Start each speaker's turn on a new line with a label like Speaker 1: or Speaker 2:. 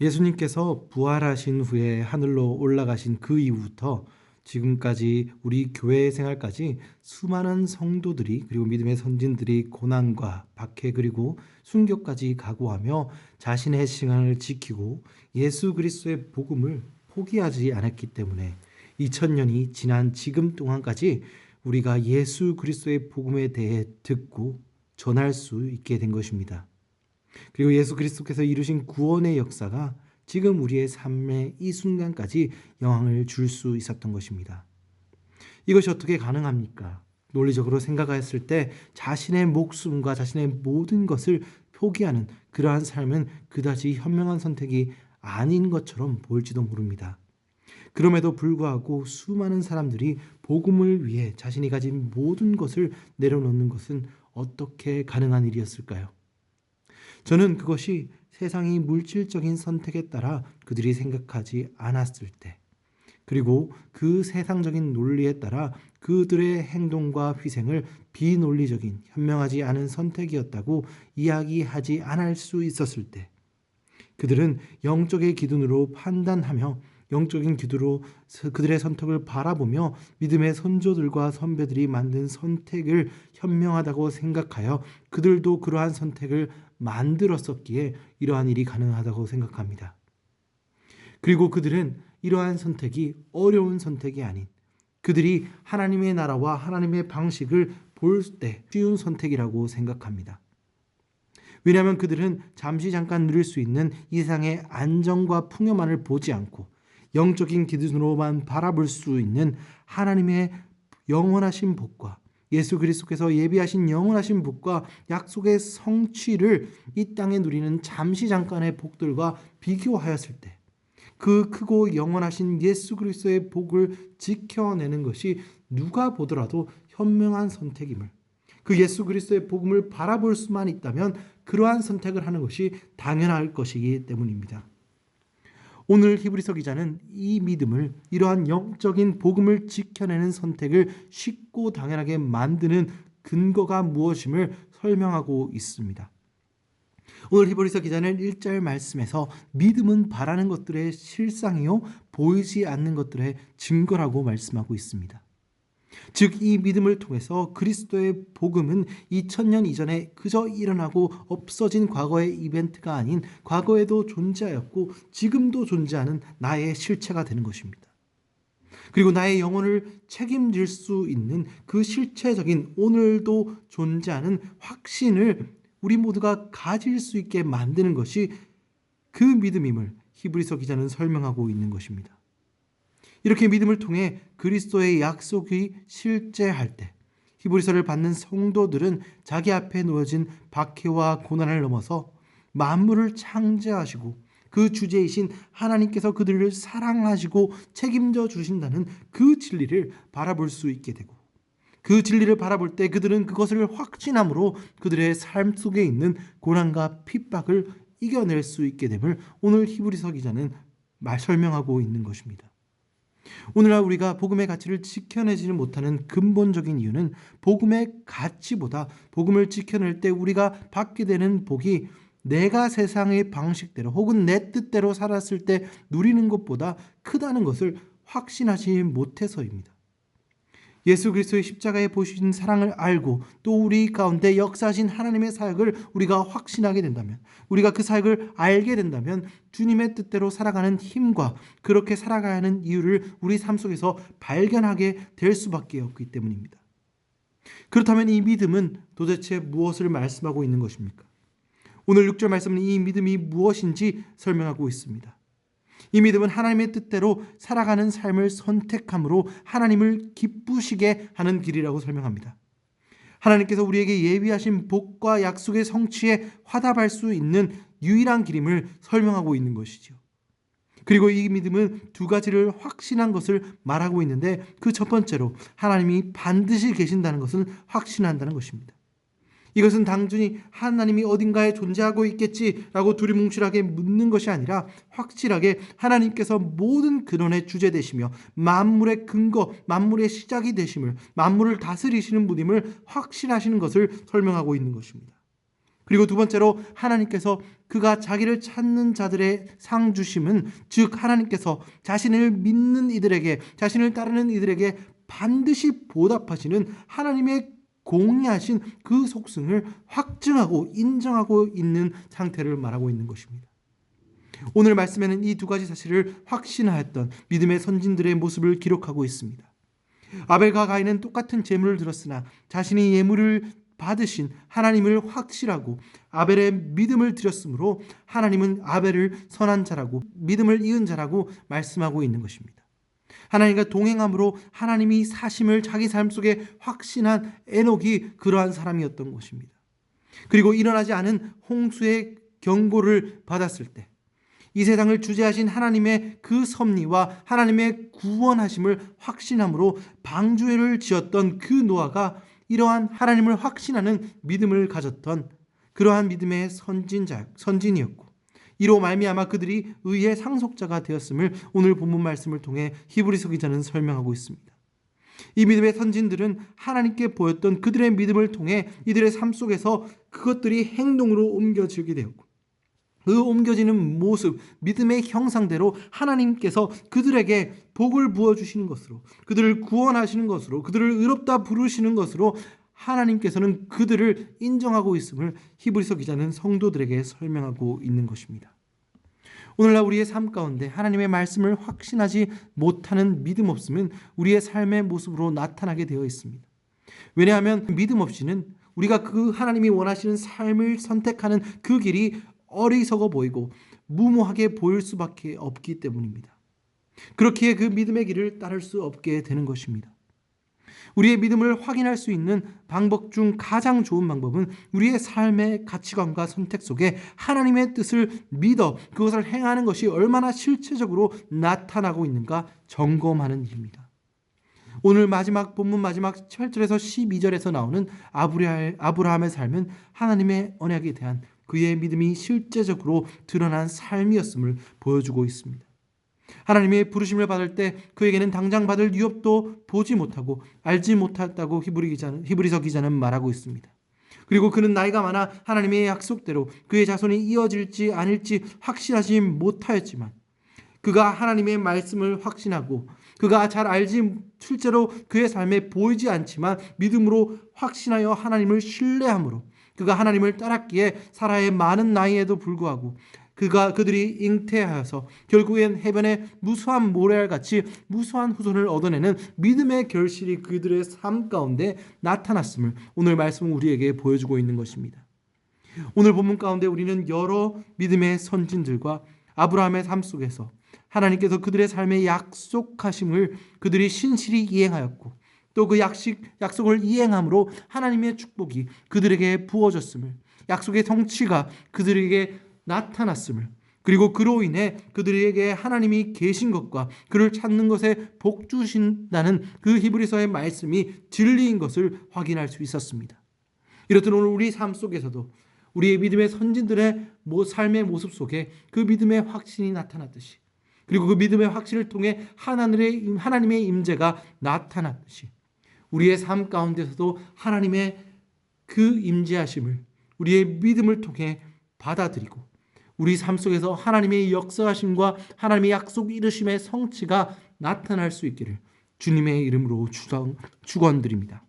Speaker 1: 예수님께서 부활하신 후에 하늘로 올라가신 그 이후부터 지금까지 우리 교회 생활까지 수많은 성도들이 그리고 믿음의 선진들이 고난과 박해 그리고 순교까지 각오하며 자신의 시간을 지키고 예수 그리스도의 복음을 포기하지 않았기 때문에 2000년이 지난 지금 동안까지 우리가 예수 그리스도의 복음에 대해 듣고 전할 수 있게 된 것입니다. 그리고 예수 그리스도께서 이루신 구원의 역사가 지금 우리의 삶의 이 순간까지 영향을 줄 수 있었던 것입니다. 이것이 어떻게 가능합니까? 논리적으로 생각했을 때 자신의 목숨과 자신의 모든 것을 포기하는 그러한 삶은 그다지 현명한 선택이 아닌 것처럼 보일지도 모릅니다. 그럼에도 불구하고 수많은 사람들이 복음을 위해 자신이 가진 모든 것을 내려놓는 것은 어떻게 가능한 일이었을까요? 저는 그것이 세상이 물질적인 선택에 따라 그들이 생각하지 않았을 때, 그리고 그 세상적인 논리에 따라 그들의 행동과 희생을 비논리적인 현명하지 않은 선택이었다고 이야기하지 않을 수 있었을 때, 그들은 영적의 기준으로 판단하며 영적인 기준으로 그들의 선택을 바라보며 믿음의 선조들과 선배들이 만든 선택을 현명하다고 생각하여 그들도 그러한 선택을 만들었었기에 이러한 일이 가능하다고 생각합니다. 그리고 그들은 이러한 선택이 어려운 선택이 아닌 그들이 하나님의 나라와 하나님의 방식을 볼 때 쉬운 선택이라고 생각합니다. 왜냐하면 그들은 잠깐 누릴 수 있는 이 세상의 안정과 풍요만을 보지 않고 영적인 기준으로만 바라볼 수 있는 하나님의 영원하신 복과 예수 그리스도께서 예비하신 영원하신 복과 약속의 성취를 이 땅에 누리는 잠깐의 복들과 비교하였을 때 그 크고 영원하신 예수 그리스도의 복을 지켜내는 것이 누가 보더라도 현명한 선택임을, 그 예수 그리스도의 복음을 바라볼 수만 있다면 그러한 선택을 하는 것이 당연할 것이기 때문입니다. 오늘 히브리서 기자는 이 믿음을, 이러한 영적인 복음을 지켜내는 선택을 쉽고 당연하게 만드는 근거가 무엇임을 설명하고 있습니다. 오늘 히브리서 기자는 1절 말씀에서 믿음은 바라는 것들의 실상이요 보이지 않는 것들의 증거라고 말씀하고 있습니다. 즉 이 믿음을 통해서 그리스도의 복음은 2000년 이전에 그저 일어나고 없어진 과거의 이벤트가 아닌 과거에도 존재하였고 지금도 존재하는 나의 실체가 되는 것입니다. 그리고 나의 영혼을 책임질 수 있는 그 실체적인 오늘도 존재하는 확신을 우리 모두가 가질 수 있게 만드는 것이 그 믿음임을 히브리서 기자는 설명하고 있는 것입니다. 이렇게 믿음을 통해 그리스도의 약속이 실제할 때 히브리서를 받는 성도들은 자기 앞에 놓여진 박해와 고난을 넘어서 만물을 창조하시고 그 주제이신 하나님께서 그들을 사랑하시고 책임져 주신다는 그 진리를 바라볼 수 있게 되고, 그 진리를 바라볼 때 그들은 그것을 확신함으로 그들의 삶 속에 있는 고난과 핍박을 이겨낼 수 있게 됨을 오늘 히브리서 기자는 설명하고 있는 것입니다. 오늘날 우리가 복음의 가치를 지켜내지는 못하는 근본적인 이유는 복음의 가치보다 복음을 지켜낼 때 우리가 받게 되는 복이 내가 세상의 방식대로 혹은 내 뜻대로 살았을 때 누리는 것보다 크다는 것을 확신하지 못해서입니다. 예수 그리스도의 십자가에 보여주신 사랑을 알고 또 우리 가운데 역사하신 하나님의 사역을 우리가 확신하게 된다면, 우리가 그 사역을 알게 된다면 주님의 뜻대로 살아가는 힘과 그렇게 살아가야 하는 이유를 우리 삶 속에서 발견하게 될 수밖에 없기 때문입니다. 그렇다면 이 믿음은 도대체 무엇을 말씀하고 있는 것입니까? 오늘 6절 말씀은 이 믿음이 무엇인지 설명하고 있습니다. 이 믿음은 하나님의 뜻대로 살아가는 삶을 선택함으로 하나님을 기쁘시게 하는 길이라고 설명합니다. 하나님께서 우리에게 예비하신 복과 약속의 성취에 화답할 수 있는 유일한 길임을 설명하고 있는 것이죠. 그리고 이 믿음은 두 가지를 확신한 것을 말하고 있는데 그 첫 번째로 하나님이 반드시 계신다는 것을 확신한다는 것입니다. 이것은 단순히 하나님이 어딘가에 존재하고 있겠지라고 두리뭉실하게 묻는 것이 아니라 확실하게 하나님께서 모든 근원의 주제 되시며 만물의 근거, 만물의 시작이 되심을, 만물을 다스리시는 분임을 확신하시는 것을 설명하고 있는 것입니다. 그리고 두 번째로 하나님께서 그가 자기를 찾는 자들의 상 주심은, 즉 하나님께서 자신을 믿는 이들에게, 자신을 따르는 이들에게 반드시 보답하시는 하나님의 공의하신 그 속성을 확증하고 인정하고 있는 상태를 말하고 있는 것입니다. 오늘 말씀에는 이 두 가지 사실을 확신하였던 믿음의 선진들의 모습을 기록하고 있습니다. 아벨과 가인은 똑같은 제물을 드렸으나 자신이 예물을 받으신 하나님을 확실하고 아벨의 믿음을 드렸으므로 하나님은 아벨을 선한 자라고 믿음을 이은 자라고 말씀하고 있는 것입니다. 하나님과 동행함으로 하나님이 사심을 자기 삶 속에 확신한 에녹이 그러한 사람이었던 것입니다. 그리고 일어나지 않은 홍수의 경고를 받았을 때 이 세상을 주재하신 하나님의 그 섭리와 하나님의 구원하심을 확신함으로 방주를 지었던 그 노아가 이러한 하나님을 확신하는 믿음을 가졌던 그러한 믿음의 선진이었고, 이로 말미암아 그들이 의의 상속자가 되었음을 오늘 본문 말씀을 통해 히브리서 기자는 설명하고 있습니다. 이 믿음의 선진들은 하나님께 보였던 그들의 믿음을 통해 이들의 삶 속에서 그것들이 행동으로 옮겨지게 되었고, 그 옮겨지는 모습, 믿음의 형상대로 하나님께서 그들에게 복을 부어주시는 것으로, 그들을 구원하시는 것으로, 그들을 의롭다 부르시는 것으로 하나님께서는 그들을 인정하고 있음을 히브리서 기자는 성도들에게 설명하고 있는 것입니다. 오늘날 우리의 삶 가운데 하나님의 말씀을 확신하지 못하는 믿음 없음은 우리의 삶의 모습으로 나타나게 되어 있습니다. 왜냐하면 믿음 없이는 우리가 그 하나님이 원하시는 삶을 선택하는 그 길이 어리석어 보이고 무모하게 보일 수밖에 없기 때문입니다. 그렇기에 그 믿음의 길을 따를 수 없게 되는 것입니다. 우리의 믿음을 확인할 수 있는 방법 중 가장 좋은 방법은 우리의 삶의 가치관과 선택 속에 하나님의 뜻을 믿어 그것을 행하는 것이 얼마나 실체적으로 나타나고 있는가 점검하는 일입니다. 오늘 본문 마지막 8절에서 12절에서 나오는 아브라함의 삶은 하나님의 언약에 대한 그의 믿음이 실제적으로 드러난 삶이었음을 보여주고 있습니다. 하나님의 부르심을 받을 때 그에게는 당장 받을 유업도 보지 못하고 알지 못했다고 히브리서 기자는 말하고 있습니다. 그리고 그는 나이가 많아 하나님의 약속대로 그의 자손이 이어질지 아닐지 확신하지 못하였지만 그가 하나님의 말씀을 확신하고 그가 잘 알지 실제로 그의 삶에 보이지 않지만 믿음으로 확신하여 하나님을 신뢰함으로 그가 하나님을 따랐기에 사라의 많은 나이에도 불구하고 그들이 잉태하여서 결국엔 해변의 무수한 모래알같이 무수한 후손을 얻어내는 믿음의 결실이 그들의 삶 가운데 나타났음을 오늘 말씀은 우리에게 보여주고 있는 것입니다. 오늘 본문 가운데 우리는 여러 믿음의 선진들과 아브라함의 삶 속에서 하나님께서 그들의 삶에 약속하심을 그들이 신실히 이행하였고 또 그 약속을 이행함으로 하나님의 축복이 그들에게 부어졌음을, 약속의 성취가 그들에게 나타났음을, 그리고 그로 인해 그들에게 하나님이 계신 것과 그를 찾는 것에 복 주신다는 그 히브리서의 말씀이 진리인 것을 확인할 수 있었습니다. 이렇듯 오늘 우리 삶 속에서도 우리의 믿음의 선진들의 삶의 모습 속에 그 믿음의 확신이 나타났듯이, 그리고 그 믿음의 확신을 통해 하나님의 임재가 나타났듯이 우리의 삶 가운데서도 하나님의 그 임재하심을 우리의 믿음을 통해 받아들이고 우리 삶 속에서 하나님의 역사하심과 하나님의 약속 이루심의 성취가 나타날 수 있기를 주님의 이름으로 축원드립니다.